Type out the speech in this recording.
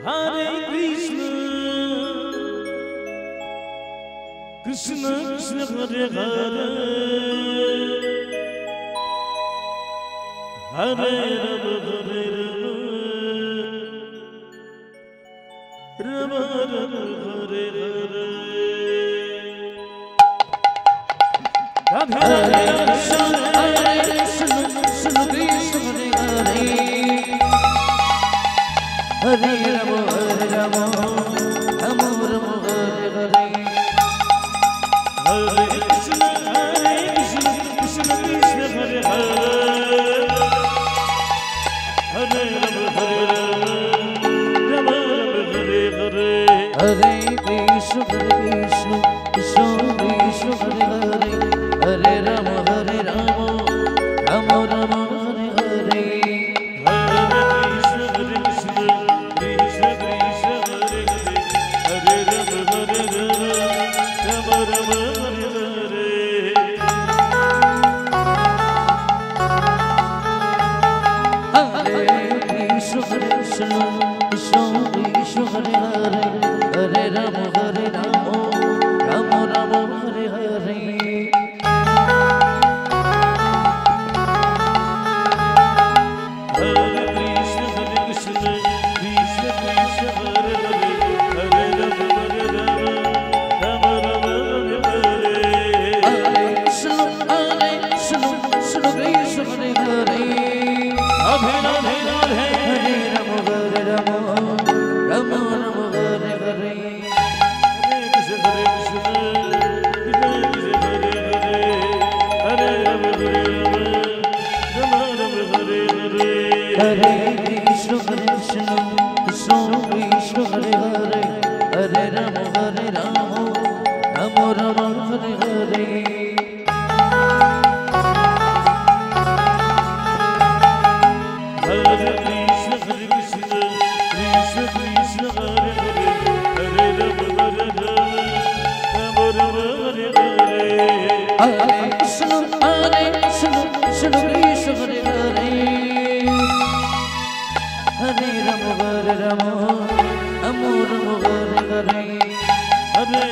Hare Krishna, Krishna Krishna Hare Hare, Hare Rama Hare Rama, Rama Rama Hare Hare. Radhe Krishna, Hare Krishna, Krishna Krishna Hare Hare, Hare Rama Hare Rama, Rama Rama Hare Hare. Hare Krishna, Krishna Krishna Hare Hare, Hare Rama Hare Rama, Rama Rama Hare Hare. Hare Krishna, Krishna Krishna Hare Hare, Hare Rama Hare Rama, Rama Rama Hare Hare. Hare Krishna, Krishna Krishna Hare Hare, Hare Rama Hare Rama, Rama Rama Hare Hare. Hare Krishna, Krishna Krishna Hare Hare, Hare Rama Hare Rama, Rama Rama Hare Hare. Hare Krishna, Krishna Krishna Hare Hare, Hare Rama Hare Rama, Rama Rama Hare Hare. Hare Krishna, Krishna Krishna Hare Hare, Radhe Radhe Radhe, Hare Rama Hare Rama, Rama Rama Hare Hare. Hare Krishna, Hare Krishna, Krishna Krishna Hare Hare, Hare Rama Hare Rama, Rama Rama Hare Hare. Hare Krishna, Krishna Krishna Hare Hare, Hare Rama Hare Rama, Rama Rama Hare Hare. Hare Krishna, Krishna Krishna Hare Hare, Hare Rama Hare Rama, Rama Rama Hare Hare. Hare Krishna, Krishna Krishna Hare Hare, Hare Rama Hare Rama, Rama Rama Hare Hare. Hare